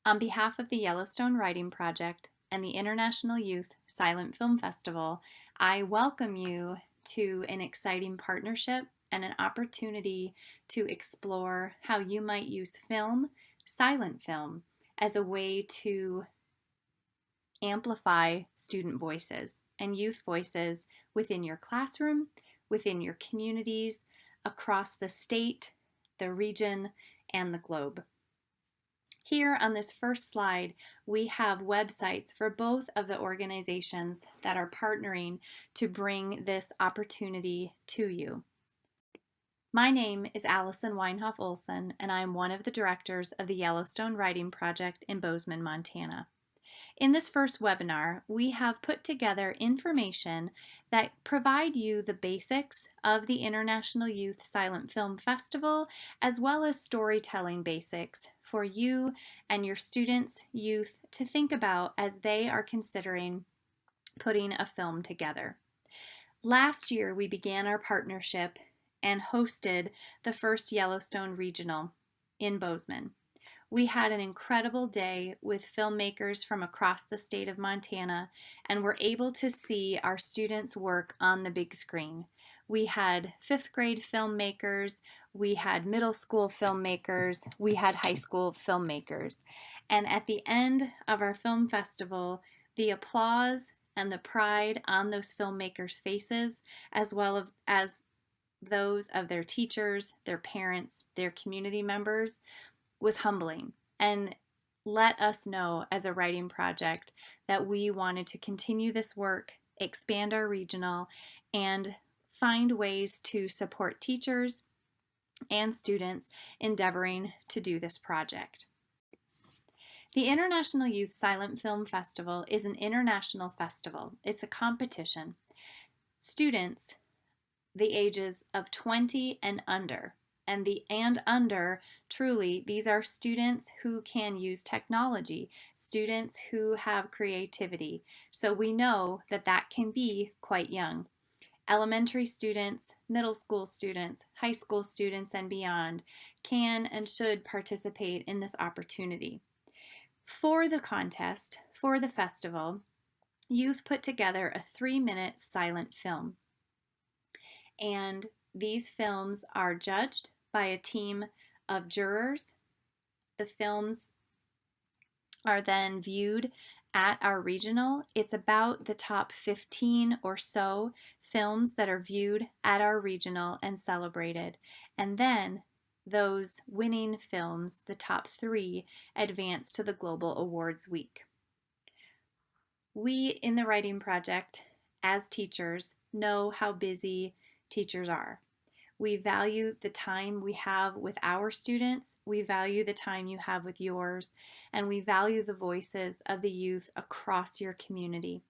On behalf of the Yellowstone Writing Project and the International Youth Silent Film Festival, I welcome you to an exciting partnership and an opportunity to explore how you might use film, silent film, as a way to amplify student voices and youth voices within your classroom, within your communities, across the state, the region, and the globe. Here on this first slide, we have websites for both of the organizations that are partnering to bring this opportunity to you. My name is Allison Weinhoff Olson, and I am one of the directors of the Yellowstone Writing Project in Bozeman, Montana. In this first webinar, we have put together information that provide you the basics of the International Youth Silent Film Festival, as well as storytelling basics for you and your students, youth, to think about as they are considering putting a film together. Last year, we began our partnership and hosted the first Yellowstone Regional in Bozeman. We had an incredible day with filmmakers from across the state of Montana and were able to see our students work on the big screen. We had 5th grade filmmakers, we had middle school filmmakers, we had high school filmmakers. And at the end of our film festival, the applause and the pride on those filmmakers' faces, as well as those of their teachers, their parents, their community members, was humbling and let us know as a writing project that we wanted to continue this work, expand our regional, and find ways to support teachers and students endeavoring to do this project. The International Youth Silent Film Festival is an international festival. It's a competition. Students the ages of 20 and under, truly, these are students who can use technology, students who have creativity. So we know that that can be quite young. Elementary students, middle school students, high school students, and beyond can and should participate in this opportunity. For the contest, for the festival, youth put together a 3-minute silent film. And these films are judged by a team of jurors. The films are then viewed at our regional. It's about the top 15 or so films that are viewed at our regional and celebrated. And then those winning films, the top 3, advance to the Global Awards Week. We in the Writing Project, as teachers, know how busy teachers are. We value the time we have with our students, we value the time you have with yours, and we value the voices of the youth across your community.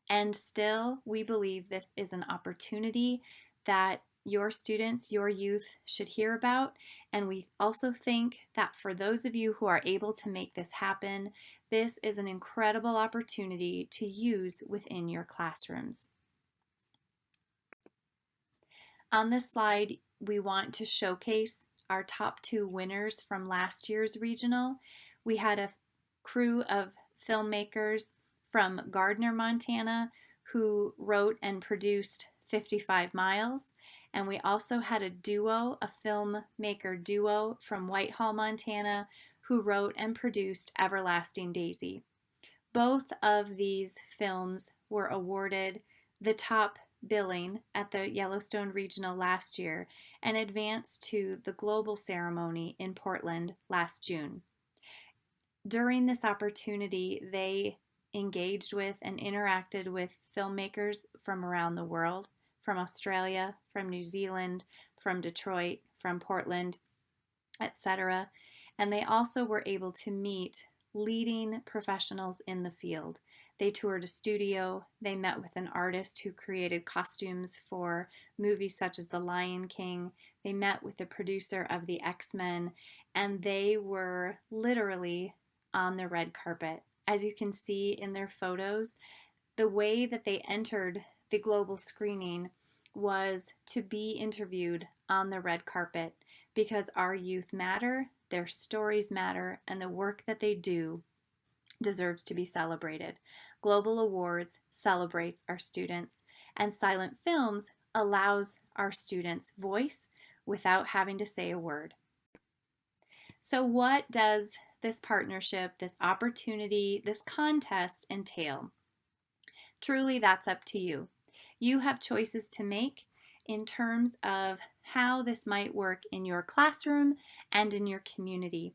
And still, we believe this is an opportunity that your students, your youth should hear about, and we also think that for those of you who are able to make this happen, this is an incredible opportunity to use within your classrooms. On this slide, we want to showcase our top 2 winners from last year's regional. We had a crew of filmmakers from Gardner, Montana, who wrote and produced 55 Miles. And we also had a filmmaker duo from Whitehall, Montana, who wrote and produced Everlasting Daisy. Both of these films were awarded the top billing at the Yellowstone Regional last year and advanced to the global ceremony in Portland last June. During this opportunity, they engaged with and interacted with filmmakers from around the world, from Australia, from New Zealand, from Detroit, from Portland, etc. And they also were able to meet leading professionals in the field. They toured a studio, they met with an artist who created costumes for movies such as The Lion King, they met with the producer of the X-Men, and they were literally on the red carpet. As you can see in their photos, the way that they entered the global screening was to be interviewed on the red carpet. because our youth matter, their stories matter, and the work that they do deserves to be celebrated. Global Awards celebrates our students, and Silent Films allows our students voice without having to say a word. So what does this partnership, this opportunity, this contest entail? Truly, that's up to you. You have choices to make in terms of how this might work in your classroom and in your community.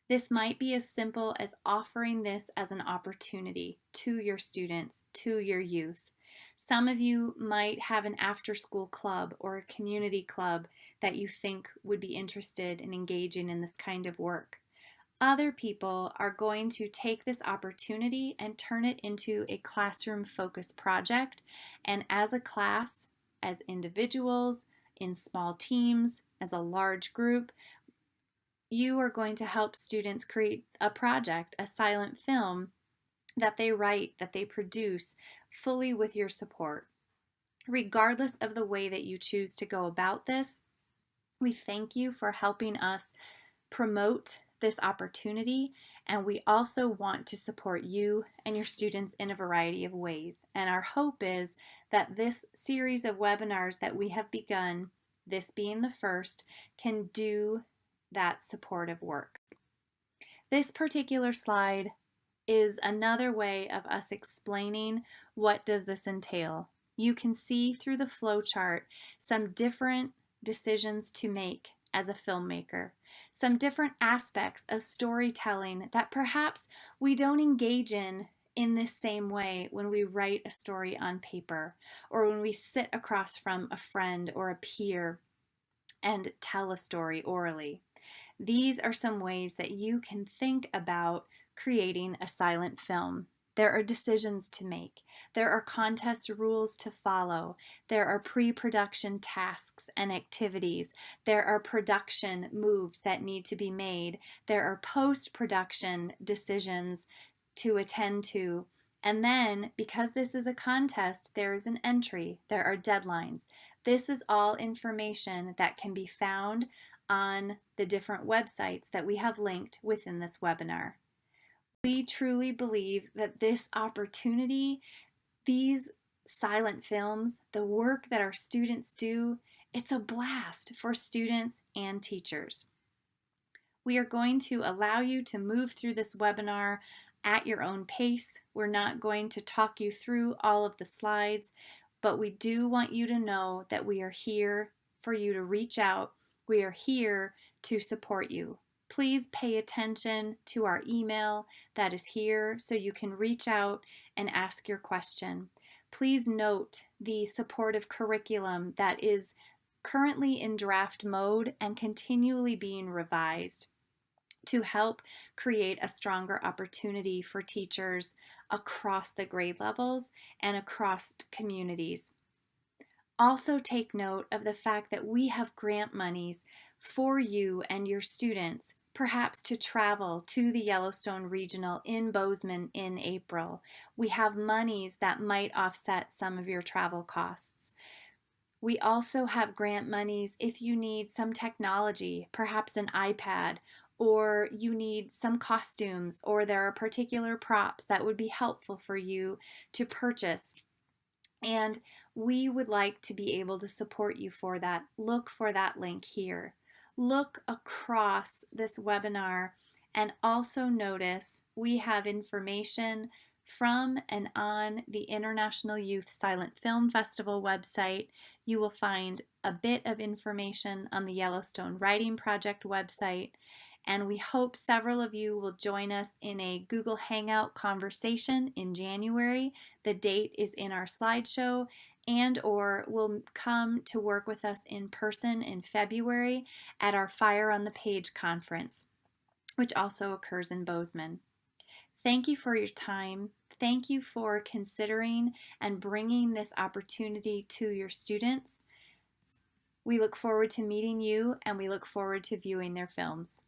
This might be as simple as offering this as an opportunity to your students, to your youth. Some of you might have an after-school club or a community club that you think would be interested in engaging in this kind of work. Other people are going to take this opportunity and turn it into a classroom-focused project, and as a class, as individuals, in small teams, as a large group, you are going to help students create a project, a silent film that they write, that they produce, fully with your support. Regardless of the way that you choose to go about this, we thank you for helping us promote this opportunity, and we also want to support you and your students in a variety of ways. And our hope is that this series of webinars that we have begun, this being the first, can do that supportive work. This particular slide is another way of us explaining what does this entail. You can see through the flow chart some different decisions to make as a filmmaker, some different aspects of storytelling that perhaps we don't engage in this same way when we write a story on paper or when we sit across from a friend or a peer and tell a story orally. These are some ways that you can think about creating a silent film. There are decisions to make. There are contest rules to follow. There are pre-production tasks and activities. There are production moves that need to be made. There are post-production decisions to attend to. And then, because this is a contest, there is an entry. There are deadlines. This is all information that can be found on the different websites that we have linked within this webinar. We truly believe that this opportunity, these silent films, the work that our students do, it's a blast for students and teachers. We are going to allow you to move through this webinar at your own pace. We're not going to talk you through all of the slides, but we do want you to know that we are here for you to reach out. We are here to support you. Please pay attention to our email that is here so you can reach out and ask your question. Please note the supportive curriculum that is currently in draft mode and continually being revised to help create a stronger opportunity for teachers across the grade levels and across communities. Also take note of the fact that we have grant monies for you and your students, perhaps to travel to the Yellowstone Regional in Bozeman in April. We have monies that might offset some of your travel costs. We also have grant monies if you need some technology, perhaps an iPad, or you need some costumes, or there are particular props that would be helpful for you to purchase. And we would like to be able to support you for that. Look for that link here. Look across this webinar and also notice we have information from and on the International Youth Silent Film Festival website. You will find a bit of information on the Yellowstone Writing Project website, and we hope several of you will join us in a Google Hangout conversation in January. The date is in our slideshow, and or will come to work with us in person in February at our Fire on the Page conference, which also occurs in Bozeman. Thank you for your time. Thank you for considering and bringing this opportunity to your students. We look forward to meeting you, and we look forward to viewing their films.